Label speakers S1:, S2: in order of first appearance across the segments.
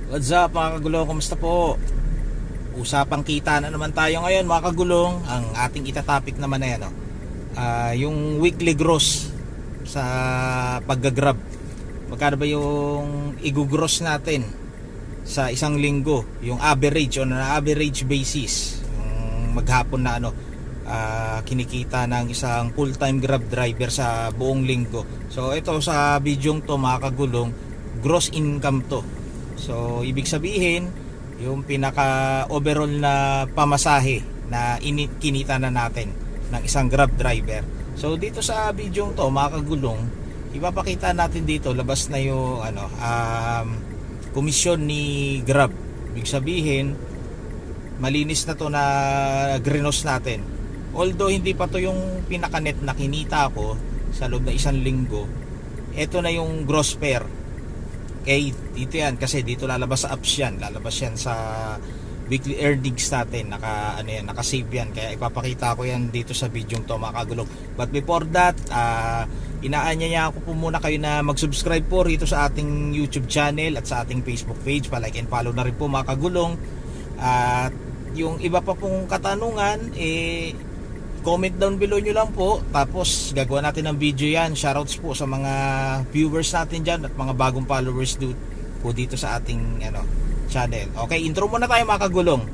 S1: What's up mga kagulong? Kumusta po? Usapang kita na naman tayo ngayon mga kagulong. Ang ating itatopic naman ay yung weekly gross sa paggagrab. Magkano ba yung igugross natin sa isang linggo? Yung average on an average basis. Yung maghapon na kinikita ng isang full-time grab driver sa buong linggo. So ito sa bidyong to mga kagulong, gross income to. So ibig sabihin yung pinaka overall na pamasahe na kinita na natin ng isang grab driver. So dito sa video to mga kagulong, ipapakita natin dito labas na yung komisyon ni Grab. Ibig sabihin malinis na to na grinos natin. Although hindi pa to yung pinaka net na kinita ko sa loob na isang linggo, ito na yung gross fare. Okay, dito yan kasi dito lalabas sa apps yan, lalabas yan sa weekly earnings natin, naka-save yan, kaya ipapakita ko yan dito sa video to mga kagulong. But before that, inaanyaya ko po muna kayo na mag-subscribe po rito sa ating YouTube channel at sa ating Facebook page, pa-like and follow na rin po mga kagulong. At yung iba pa pong katanungan, comment down below nyo lang po, tapos gagawa natin ng video yan. Shoutouts po sa mga viewers natin dyan at mga bagong followers po dito sa ating channel. Okay, intro muna tayo mga kagulong.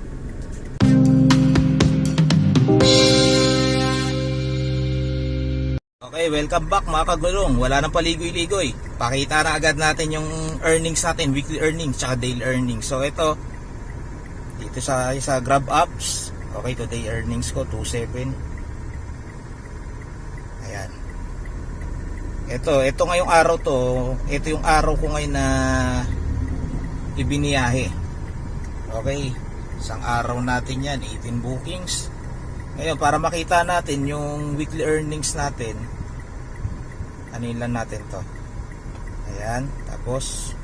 S1: Okay, welcome back mga kagulong. Wala nang paligoy-ligoy, pakita na agad natin yung earnings natin, weekly earnings tsaka daily earnings. So ito dito sa Grab apps. Okay, today earnings ko 27. Ayan. Ito ngayong araw to, ito yung araw ko ngayon na ibiniyahe. Okay, isang araw natin yan, 18 bookings. Ngayon, para makita natin yung weekly earnings natin, anin lang natin to. Ayan, tapos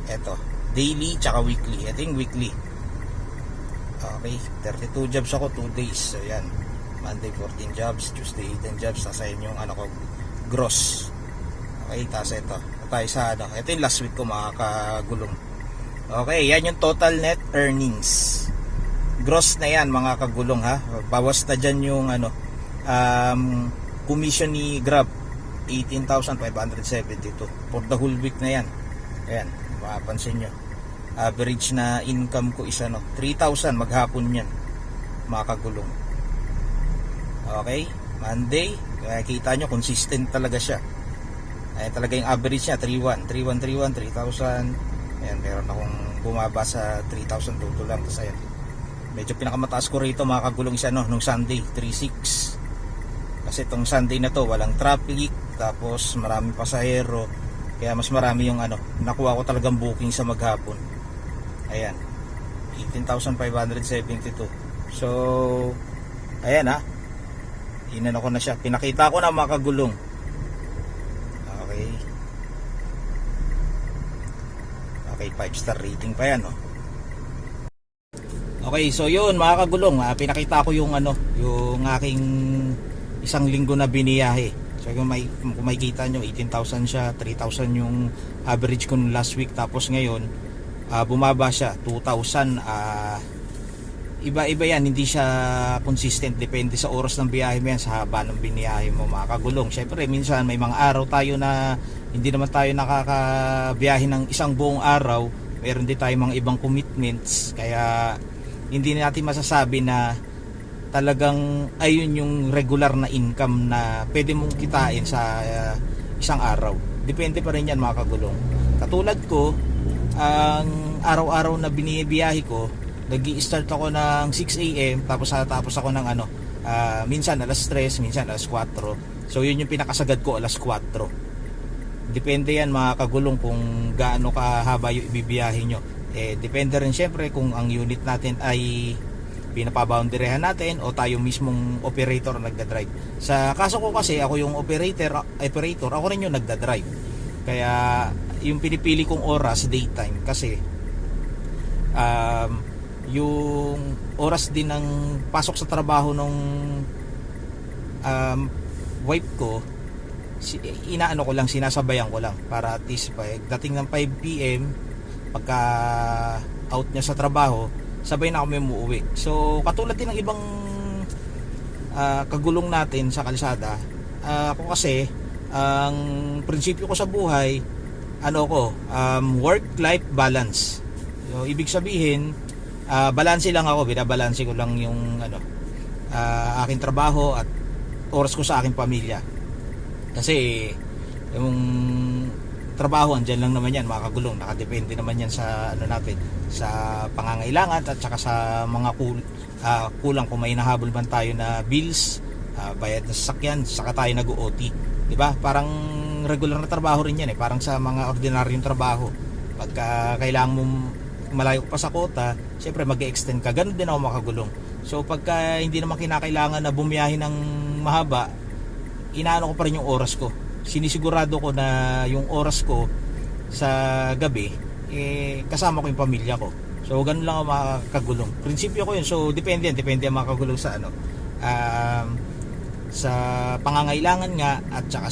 S1: eto, daily tsaka weekly. Ito yung weekly. Okay, 32 jobs ako, 2 days. So yan, Monday 14 jobs, Tuesday 10 jobs. Nasa inyo yung gross. Okay, tapos ito tayo sa ito yung last week ko mga kagulong. Okay, yan yung total net earnings. Gross na yan mga kagulong ha. Bawas na dyan yung commission ni Grab, 18,572 for the whole week na yan. Ayan, mapapansin nyo, average na income ko is 3,000 maghapon yan mga kagulong. Okay, Monday, kaya kita nyo consistent talaga siya. Ayan talaga yung average niya, 3,131, 3,000. Ayan, meron akong bumaba sa 3,000 total lang. Tapos ayan, medyo pinakamataas ko rito mga kagulong isa nung Sunday, 3,600. Kasi itong Sunday na to walang traffic, tapos maraming pasahero, kaya mas marami yung nakuha ko talagang booking sa maghapon. Ayan, 18,572. So ayan inano ko na siya, pinakita ko na mga kagulong. Okay, 5-star rating pa yan Okay, so yun mga kagulong, pinakita ko yung yung aking isang linggo na biniyahe. So kung makikita nyo, 18,000 siya, 3,000 yung average ko last week, tapos ngayon bumaba siya 2,000. Iba-iba yan, hindi siya consistent, depende sa oras ng biyahe mo yan, sa haba ng biniyahe mo mga kagulong. Syempre minsan may mga araw tayo na hindi naman tayo nakakabiyahe ng isang buong araw, meron din tayo mga ibang commitments, kaya hindi natin masasabi na talagang ayun yung regular na income na pwede mong kitain sa isang araw. Depende pa rin yan mga kagulong. Katulad ko, ang araw-araw na binibiyahe ko, nag-i-start ako ng 6 AM, tapos ako ng minsan alas 3, minsan alas 4. So yun yung pinakasagad ko, alas 4. Depende yan mga kagulong kung gaano kahaba yung ibibiyahe nyo. Depende rin syempre kung ang unit natin ay pinapaboundaryhan natin o tayo mismong operator nagdadrive. Sa kaso ko kasi, ako yung operator, ako rin yung nagdadrive. Kaya yung pinipili kong oras, daytime, kasi yung oras din ng pasok sa trabaho nung wife ko, inaano ko lang, sinasabayan ko lang para at least dating ng 5 PM pagka out niya sa trabaho, sabay na kami umuwi. So katulad din ng ibang kagulong natin sa kalsada, ako kasi ang prinsipyo ko sa buhay, work-life balance. So ibig sabihin, balanse lang ako, binabalanse ko lang yung aking trabaho at oras ko sa aking pamilya. Kasi yung trabaho andyan lang naman yan, mga kagulong, nakadepende naman yan sa natin, sa pangangailangan at saka sa mga kulang kung may nahabol man tayo na bills, bayad na sasakyan, saka tayo nag-OT, di ba? Parang regular na trabaho rin yan parang sa mga ordinaryong trabaho. Pagka kailangan mo malayo pa sa kota, syempre mag-extend ka. Ganun din ako, mga kagulong. So pagka hindi naman kinakailangan na bumiyahe ng mahaba, inaano ko pa rin yung oras ko. Sinisigurado ko na yung oras ko sa gabi kasama ko yung pamilya ko. So ganun lang ako, mga kagulong. Prinsipyo ko yun. So depende ang mga kagulong sa sa pangangailangan nga at saka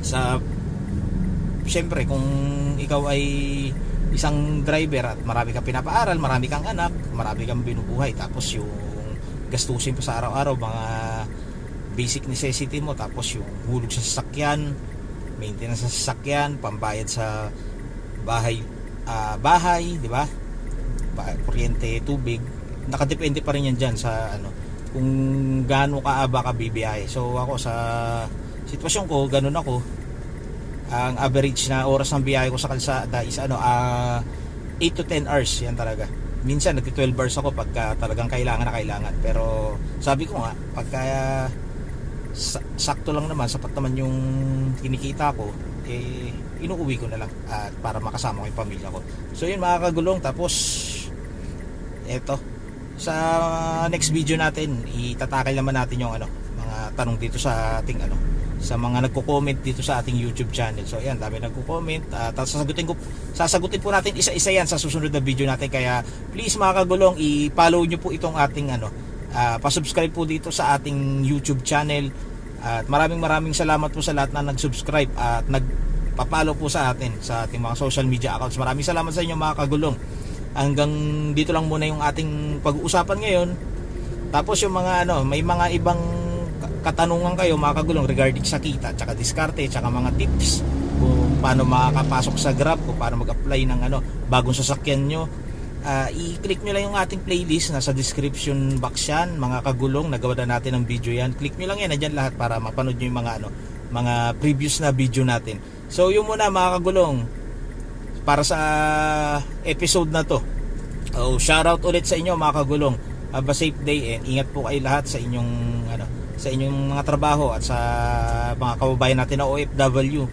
S1: sa syempre kung ikaw ay isang driver at marami kang pinapaaral, marami kang anak, marami kang binubuhay, tapos yung gastusin pa sa araw-araw, mga basic necessity mo, tapos yung hulog sa sasakyan, maintenance sa sasakyan, pambayad sa bahay, di ba? Kuryente, tubig, nakadepende pa rin yan dyan sa kung gaano kaaba ka bibiyahe. So ako sa sitwasyon ko, ganun ako. Ang average na oras ng biyahe ko sa kalsada is 8 to 10 hours, yan talaga. Minsan nagti 12 hours ako pagka talagang kailangan. Pero sabi ko nga, pagka sakto lang naman, sapat naman yung kinikita ko, inuuwi ko na lang para makasama ko yung pamilya ko. So yun, mga kagulong. Tapos eto, sa next video natin, itatakal naman natin yung mga tanong dito sa ating sa mga nagko-comment dito sa ating YouTube channel. So ayan, dami nagko-comment. Sasagutin po natin isa-isa yan sa susunod na video natin. Kaya please, mga kagulong, i-follow nyo po itong ating pa-subscribe po dito sa ating YouTube channel. At maraming salamat po sa lahat na nag-subscribe at nagpa-follow po sa atin sa ating mga social media accounts. Maraming salamat sa inyo, mga kagulong. Hanggang dito lang muna yung ating pag-uusapan ngayon. Tapos yung mga may mga ibang katanungan kayo, mga kagulong, regarding sa kita, tsaka diskarte, tsaka mga tips kung paano makakapasok sa Grab, kung paano mag-apply ng bagong sasakyan nyo, i-click nyo lang yung ating playlist, nasa description box yan, mga kagulong. Nagawa na natin ng video yan, click nyo lang yan, nandyan lahat para mapanood nyo yung mga previous na video natin. So yun muna, mga kagulong, para sa episode na to. Shoutout ulit sa inyo, mga kagulong. Have a safe day and ingat po kayo lahat sa inyong sa inyong mga trabaho at sa mga kababayan natin na OFW.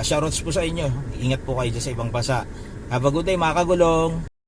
S1: Shoutouts po sa inyo. Ingat po kayo dyan sa ibang bansa. Have a good day, mga kagulong.